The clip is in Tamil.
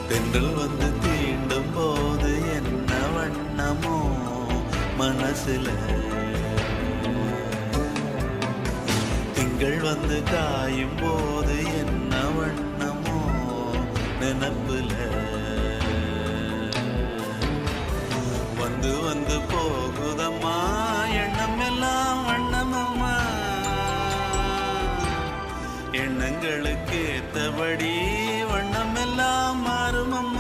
தென்றல் வந்து தீண்டும் போது என்ன வண்ணமோ மனசுல, திங்கள் வந்து காயும் போது என்ன வண்ணமோ நினப்புல, வந்து வந்து போகுதம்மா எண்ணம் எல்லாம் வண்ணமம்மா, எண்ணங்களுக்கு ஏத்தபடி